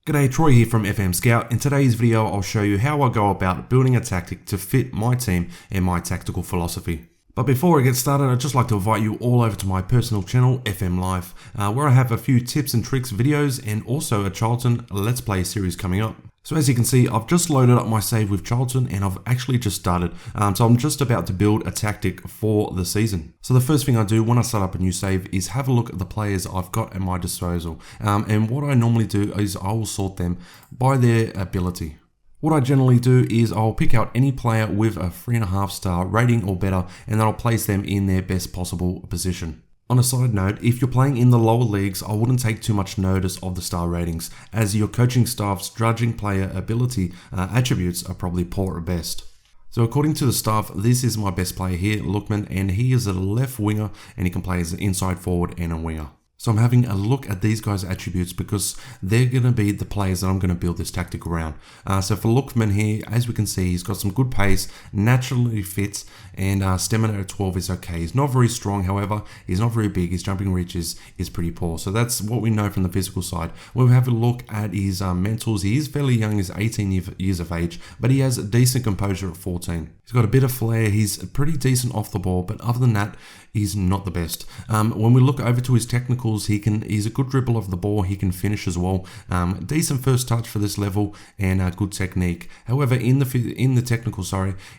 G'day, Troy here from FM Scout. In today's video, I'll show you how I go about building a tactic to fit my team and my tactical philosophy. But before I get started, I'd just like to invite you all over to my personal channel, FM Live, where I have a few tips and tricks videos and also a Charlton Let's Play series coming up. So as you can see, I've just loaded up my save with Charlton and I've actually just started. So I'm just about to build a tactic for the season. So the first thing I do when I start up a new save is have a look at the players I've got at my disposal. And what I normally do is I will sort them by their ability. What I generally do is I'll pick out any player with a 3.5 star rating or better, and then I'll place them in their best possible position. On a side note, if you're playing in the lower leagues, I wouldn't take too much notice of the star ratings, as your coaching staff's judging player ability attributes are probably poor at best. So according to the staff, this is my best player here, Lookman, and he is a left winger and he can play as an inside forward and a winger. So I'm having a look at these guys' attributes because they're going to be the players that I'm going to build this tactic around. So for Lookman here, as we can see, he's got some good pace, naturally fits, and stamina at 12 is okay. He's not very strong, however, he's not very big. His jumping reach is pretty poor. So that's what we know from the physical side. We'll have a look at his mentals. He is fairly young, he's 18 years of age, but he has a decent composure at 14. He's got a bit of flair, he's pretty decent off the ball, but other than that, he's not the best. When we look over to his technicals, he's a good dribble of the ball, he can finish as well. Decent first touch for this level and good technique. However, in the technical,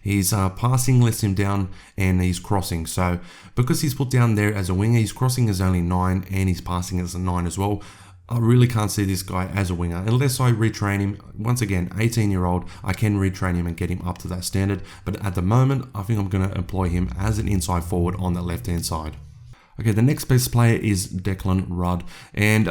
his passing lets him down and he's crossing. So because he's put down there as a winger, his crossing is only 9 and his passing is a 9 as well. I really can't see this guy as a winger unless I retrain him. Once again, 18-year-old, I can retrain him and get him up to that standard. But at the moment, I think I'm going to employ him as an inside forward on the left-hand side. Okay, the next best player is Declan Rudd. And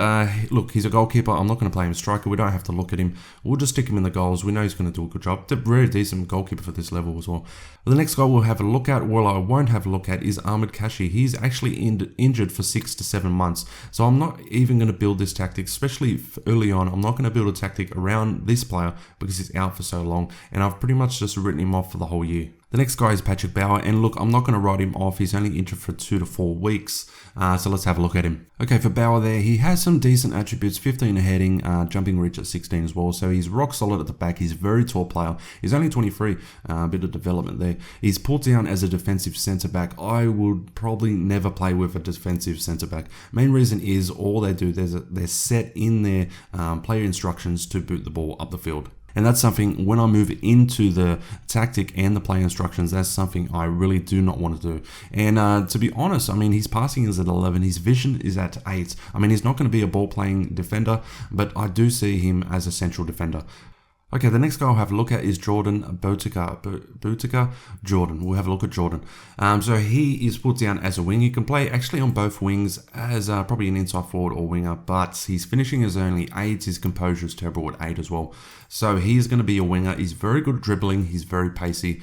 look, he's a goalkeeper. I'm not going to play him striker. We don't have to look at him. We'll just stick him in the goals. We know he's going to do a good job. Very decent goalkeeper for this level as well. The next guy we'll have a look at, well, I won't have a look at, is Ahmed Kashi. He's actually injured for 6 to 7 months. So I'm not even going to build this tactic, especially early on. I'm not going to build a tactic around this player because he's out for so long. And I've pretty much just written him off for the whole year. The next guy is Patrick Bauer, and look, I'm not going to write him off. He's only injured for 2 to 4 weeks, so let's have a look at him. Okay, for Bauer there, he has some decent attributes, 15 heading, jumping reach at 16 as well, so he's rock solid at the back. He's a very tall player. He's only 23, a bit of development there. He's pulled down as a defensive centre-back. I would probably never play with a defensive centre-back. Main reason is all they do, they're set in their player instructions to boot the ball up the field. And that's something, when I move into the tactic and the play instructions, that's something I really do not want to do. And to be honest, I mean, his passing is at 11, his vision is at 8. I mean, he's not going to be a ball-playing defender, but I do see him as a central defender. Okay, the next guy I'll have a look at is Jordan Boutica Jordan. We'll have a look at Jordan. So he is put down as a wing. He can play actually on both wings as probably an inside forward or winger, but his finishing is only 8. His composure is terrible at 8 as well. So he's going to be a winger. He's very good at dribbling. He's very pacey.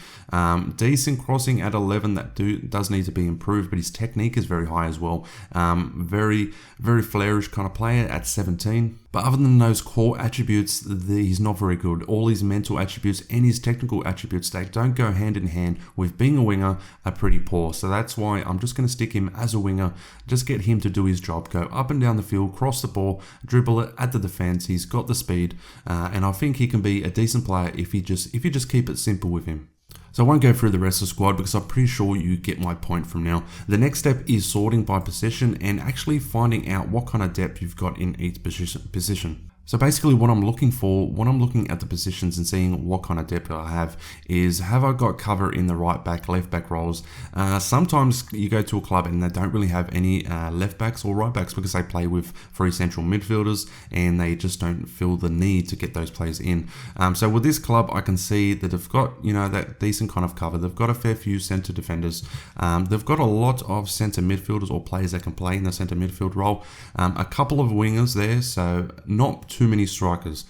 Decent crossing at 11. That does need to be improved, but his technique is very high as well. Very, very flourish kind of player at 17. But other than those core attributes, he's not very good. All his mental attributes and his technical attributes, they don't go hand in hand with being a winger, are pretty poor. So that's why I'm just going to stick him as a winger, just get him to do his job, go up and down the field, cross the ball, dribble it at the defense. He's got the speed, and I think he can be a decent player if you just keep it simple with him. So I won't go through the rest of the squad because I'm pretty sure you get my point from now. The next step is sorting by position and actually finding out what kind of depth you've got in each position. So basically what I'm looking for, when I'm looking at the positions and seeing what kind of depth I have I got cover in the right back, left back roles? Sometimes you go to a club and they don't really have any left backs or right backs because they play with 3 central midfielders and they just don't feel the need to get those players in. So with this club, I can see that they've got, that decent kind of cover. They've got a fair few centre defenders. They've got a lot of centre midfielders or players that can play in the centre midfield role. A couple of wingers there, so not too many strikers.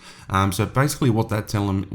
So basically what that's telling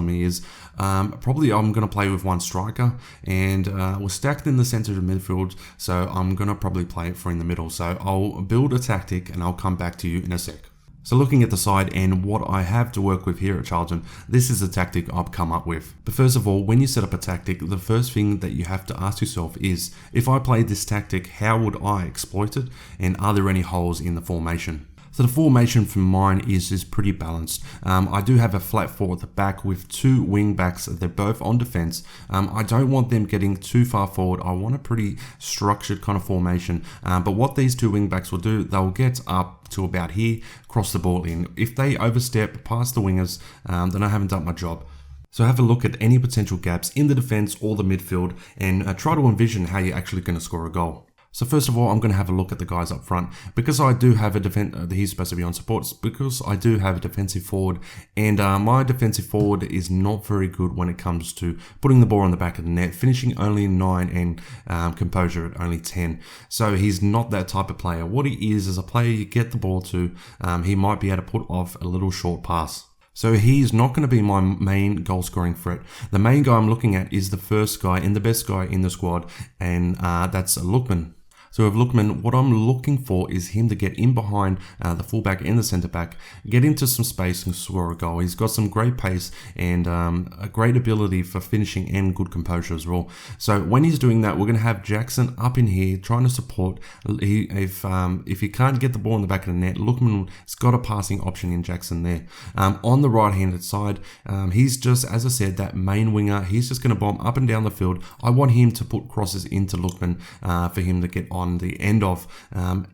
me is probably I'm going to play with 1 striker, and we're stacked in the centre of midfield, so I'm going to probably play it for in the middle. So I'll build a tactic and I'll come back to you in a sec. So looking at the side and what I have to work with here at Charlton, this is a tactic I've come up with. But first of all, when you set up a tactic, the first thing that you have to ask yourself is, if I played this tactic, how would I exploit it? And are there any holes in the formation? So the formation for mine is pretty balanced. I do have a flat four at the back with two wing backs. They're both on defense. I don't want them getting too far forward. I want a pretty structured kind of formation. But what these two wing backs will do, they'll get up to about here, cross the ball in. If they overstep past the wingers, then I haven't done my job. So have a look at any potential gaps in the defense or the midfield and try to envision how you're actually going to score a goal. So first of all, I'm going to have a look at the guys up front. Because I do have a he's supposed to be on supports, because I do have a defensive forward, and my defensive forward is not very good when it comes to putting the ball on the back of the net, finishing only 9 and composure at only 10. So he's not that type of player. What he is a player you get the ball to, he might be able to put off a little short pass. So he's not going to be my main goal scoring threat. The main guy I'm looking at is the first guy and the best guy in the squad, and that's Lookman. So with Lookman, what I'm looking for is him to get in behind the fullback and the centre back, get into some space and score a goal. He's got some great pace and a great ability for finishing and good composure as well. So when he's doing that, we're going to have Jackson up in here trying to support. If he can't get the ball in the back of the net, Lookman's got a passing option in Jackson there. On the right-handed side, he's just, as I said, that main winger. He's just going to bomb up and down the field. I want him to put crosses into Lookman for him to get on the end of.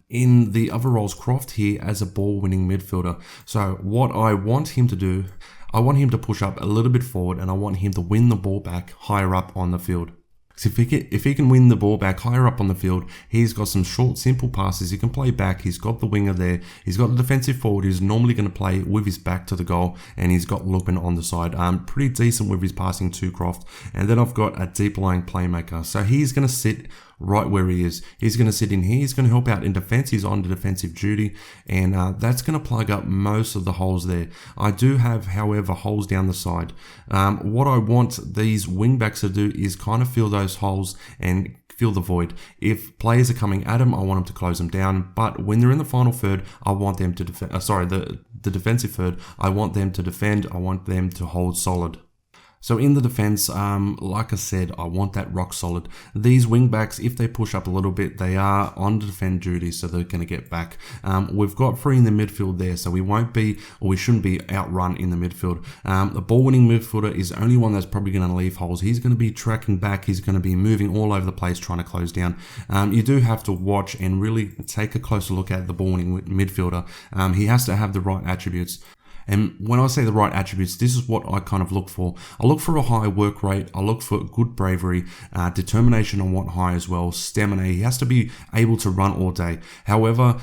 In the other roles, Croft here as a ball-winning midfielder. So what I want him to do, I want him to push up a little bit forward, and I want him to win the ball back higher up on the field. So if he can win the ball back higher up on the field, he's got some short, simple passes. He can play back. He's got the winger there. He's got the defensive forward who's normally going to play with his back to the goal, and he's got Lookman on the side. Pretty decent with his passing to Croft. And then I've got a deep lying playmaker. So he's going to sit right where he is. He's going to sit in here. He's going to help out in defense. He's on the defensive duty, and that's going to plug up most of the holes there. I do have, however, holes down the side. What I want these wing backs to do is kind of fill those holes and fill the void. If players are coming at them, I want them to close them down. But when they're in the final third, I want them to defend. The defensive third, I want them to defend. I want them to hold solid. So in the defense, like I said, I want that rock solid. These wing backs, if they push up a little bit, they are on defend duty, so they're going to get back. We've got 3 in the midfield there, so we won't be, or we shouldn't be outrun in the midfield. The ball-winning midfielder is only one that's probably going to leave holes. He's going to be tracking back. He's going to be moving all over the place, trying to close down. You do have to watch and really take a closer look at the ball-winning midfielder. He has to have the right attributes. And when I say the right attributes, this is what I kind of look for. I look for a high work rate. I look for good bravery, determination I want high as well, stamina. He has to be able to run all day. However,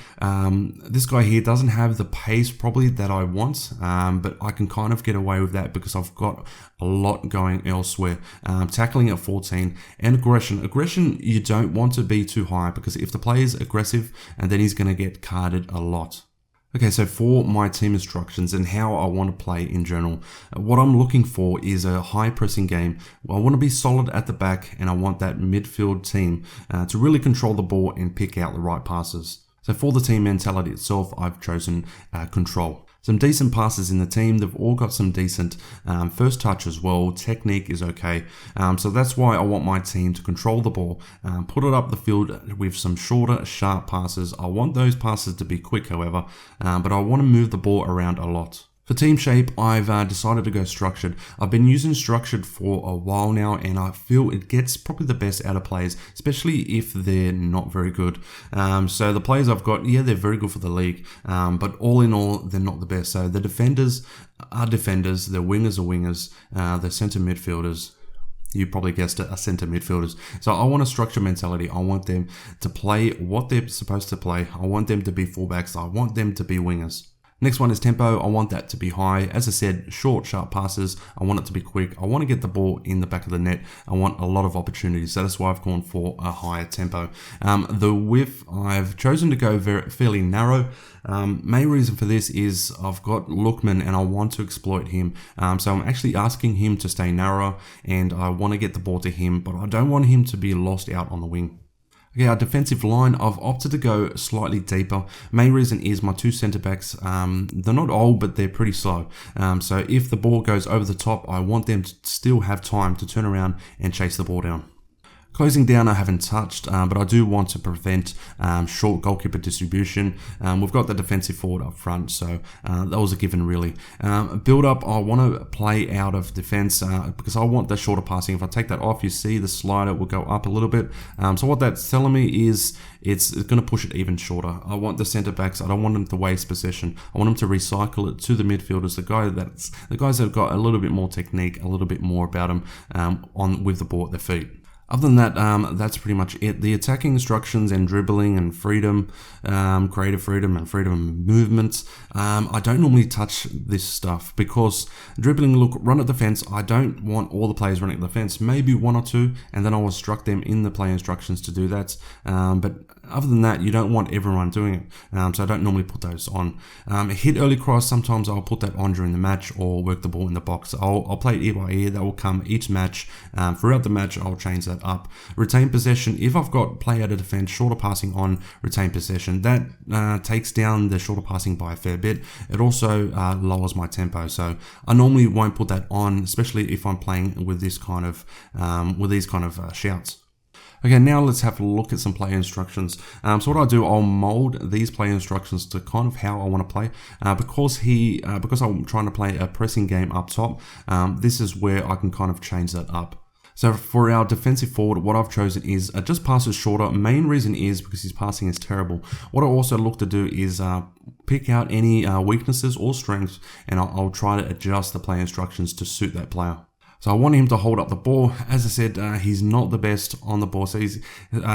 this guy here doesn't have the pace probably that I want, but I can kind of get away with that because I've got a lot going elsewhere. Tackling at 14 and aggression. Aggression, you don't want to be too high because if the player's aggressive, and then he's going to get carded a lot. Okay, so for my team instructions and how I want to play in general, what I'm looking for is a high pressing game. I want to be solid at the back, and I want that midfield team to really control the ball and pick out the right passes. So for the team mentality itself, I've chosen control. Some decent passes in the team. They've all got some decent first touch as well. Technique is okay. So that's why I want my team to control the ball, put it up the field with some shorter, sharp passes. I want those passes to be quick, however, but I want to move the ball around a lot. For team shape, I've decided to go structured. I've been using structured for a while now, and I feel it gets probably the best out of players, especially if they're not very good. So the players I've got, yeah, they're very good for the league, but all in all, they're not the best. So the defenders are defenders, the wingers are wingers, the centre midfielders. You probably guessed it, are centre midfielders. So I want a structure mentality. I want them to play what they're supposed to play. I want them to be fullbacks. I want them to be wingers. Next one is tempo. I want that to be high. As I said, short, sharp passes. I want it to be quick. I want to get the ball in the back of the net. I want a lot of opportunities. So that's why I've gone for a higher tempo. The width, I've chosen to go fairly narrow. Main reason for this is I've got Lookman and I want to exploit him. So I'm actually asking him to stay narrow, and I want to get the ball to him, but I don't want him to be lost out on the wing. Okay, our defensive line, I've opted to go slightly deeper. Main reason is my 2 centre backs, they're not old, but they're pretty slow. So if the ball goes over the top, I want them to still have time to turn around and chase the ball down. Closing down I haven't touched, but I do want to prevent short goalkeeper distribution. We've got the defensive forward up front, so that was a given really. Build up, I want to play out of defense because I want the shorter passing. If I take that off, you see the slider will go up a little bit. So what that's telling me is it's going to push it even shorter. I want the centre backs, I don't want them to waste possession. I want them to recycle it to the midfielders, the guys that have got a little bit more technique, a little bit more about them with the ball at their feet. Other than that, that's pretty much it. The attacking instructions and dribbling and freedom, creative freedom and freedom of movement. I don't normally touch this stuff because dribbling, look, run at the fence. I don't want all the players running at the fence. Maybe one or two, and then I will instruct them in the play instructions to do that. But other than that, you don't want everyone doing it. So I don't normally put those on. Hit early cross, sometimes I'll put that on during the match or work the ball in the box. I'll play it ear by ear. That will come each match. Throughout the match, I'll change that up. Retain possession, if I've got play out of defense, shorter passing on retain possession, that takes down the shorter passing by a fair bit. It also lowers my tempo, so I normally won't put that on, especially if I'm playing with this kind of these kind of shouts. Okay, now let's have a look at some play instructions. So what I do, I'll mold these play instructions to kind of how I want to play. Because I'm trying to play a pressing game up top, this is where I can kind of change that up. So for our defensive forward, what I've chosen is just passes shorter. Main reason is because his passing is terrible. What I also look to do is pick out any weaknesses or strengths, and I'll try to adjust the play instructions to suit that player. So I want him to hold up the ball. As I said, he's not the best on the ball. So his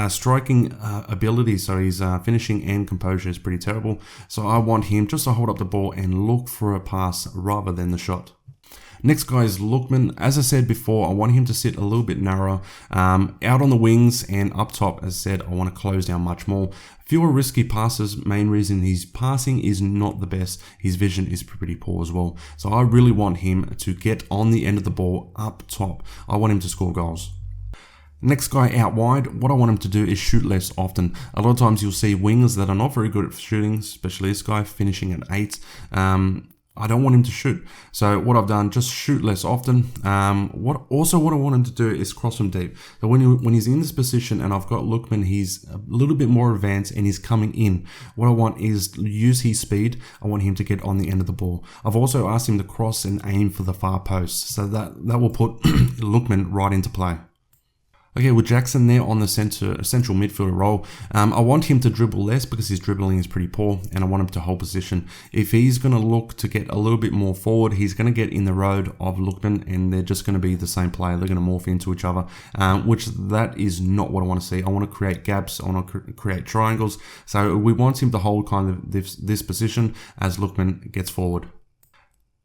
striking ability, so his finishing and composure is pretty terrible. So I want him just to hold up the ball and look for a pass rather than the shot. Next guy is Lookman. As I said before, I want him to sit a little bit narrower, out on the wings and up top. As I said, I want to close down much more. Fewer risky passes. Main reason his passing is not the best. His vision is pretty poor as well. So I really want him to get on the end of the ball up top. I want him to score goals. Next guy out wide, what I want him to do is shoot less often. A lot of times you'll see wingers that are not very good at shooting, especially this guy finishing at 8. I don't want him to shoot. So what I've done, just shoot less often. What I want him to do is cross from deep. So when he's in this position and I've got Lookman, he's a little bit more advanced and he's coming in. What I want is use his speed. I want him to get on the end of the ball. I've also asked him to cross and aim for the far post. So that will put Lookman right into play. Okay, with Jackson there on the central midfielder role, I want him to dribble less because his dribbling is pretty poor, and I want him to hold position. If he's going to look to get a little bit more forward, he's going to get in the road of Lookman, and they're just going to be the same player. They're going to morph into each other, which that is not what I want to see. I want to create gaps. I want to create triangles. So we want him to hold kind of this position as Lookman gets forward.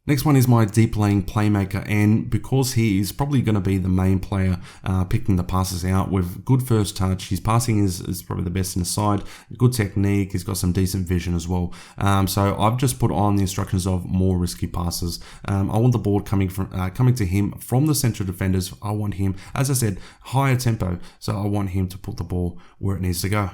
Next one is my deep laying playmaker, and because he is probably going to be the main player picking the passes out with good first touch, his passing is probably the best in the side, good technique, he's got some decent vision as well. So I've just put on the instructions of more risky passes. I want the ball coming to him from the central defenders. I want him, as I said, higher tempo, so I want him to put the ball where it needs to go.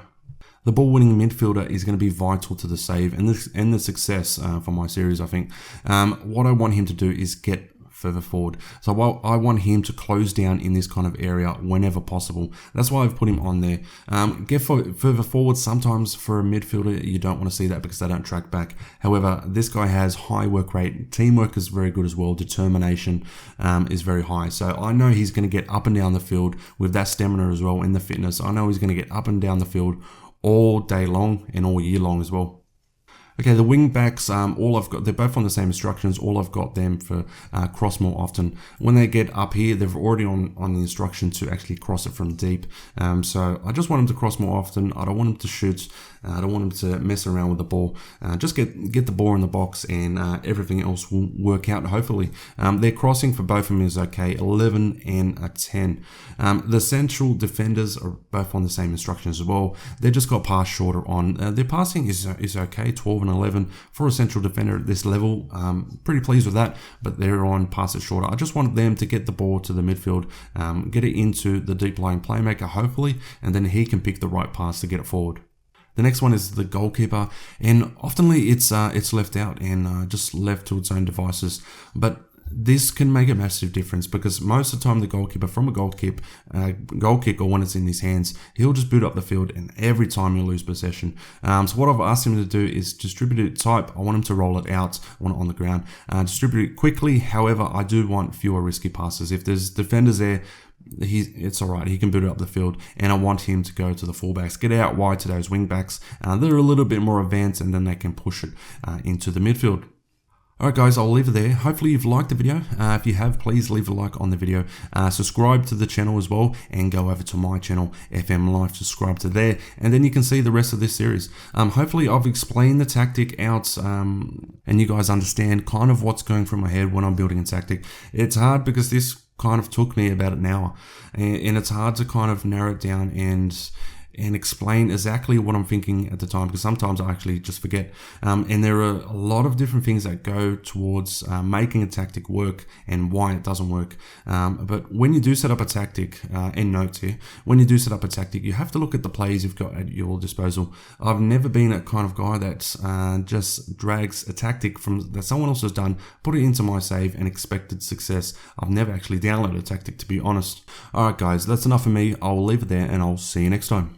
The ball-winning midfielder is going to be vital to the save and the success for my series, I think. What I want him to do is get further forward. So I want him to close down in this kind of area whenever possible. That's why I've put him on there. Get further forward. Sometimes for a midfielder, you don't want to see that because they don't track back. However, this guy has high work rate. Teamwork is very good as well. Determination is very high. So I know he's going to get up and down the field with that stamina as well and the fitness. I know he's going to get up and down the field all day long and all year long as well. Okay, the wing backs, they're both on the same instructions. All I've got them for cross more often. When they get up here, they're already on the instruction to actually cross it from deep. So I just want them to cross more often. I don't want them to shoot. I don't want them to mess around with the ball. Just get the ball in the box and everything else will work out, hopefully. Their crossing for both of them is okay, 11 and a 10. The central defenders are both on the same instructions as well. They've just got pass shorter on. Their passing is okay, 12 and 11 for a central defender at this level. Pretty pleased with that, but they're on passes shorter. I just want them to get the ball to the midfield, get it into the deep lying playmaker, hopefully, and then he can pick the right pass to get it forward. The next one is the goalkeeper, and oftenly it's left out and just left to its own devices. But this can make a massive difference, because most of the time the goalkeeper from a goal kick or when it's in his hands, he'll just boot up the field, and every time you lose possession. So what I've asked him to do is distribute it type. I want him to roll it out, I want it on the ground, distribute it quickly. However, I do want fewer risky passes. If there's defenders there, it's all right, he can boot it up the field, and I want him to go to the fullbacks, get out wide to those wing backs. They're a little bit more advanced, and then they can push it into the midfield. Alright guys, I'll leave it there. Hopefully you've liked the video. If you have, please leave a like on the video. Subscribe to the channel as well, and go over to my channel, FM Life, subscribe to there, and then you can see the rest of this series. Hopefully I've explained the tactic out, and you guys understand kind of what's going through my head when I'm building a tactic. It's hard because this kind of took me about an hour, and it's hard to kind of narrow it down and explain exactly what I'm thinking at the time, because sometimes I actually just forget. And there are a lot of different things that go towards making a tactic work and why it doesn't work. But when you do set up a tactic, end notes here, when you do set up a tactic, you have to look at the players you've got at your disposal. I've never been a kind of guy that just drags a tactic from that someone else has done, put it into my save, and expected success. I've never actually downloaded a tactic, to be honest. Alright guys, that's enough for me. I'll leave it there, and I'll see you next time.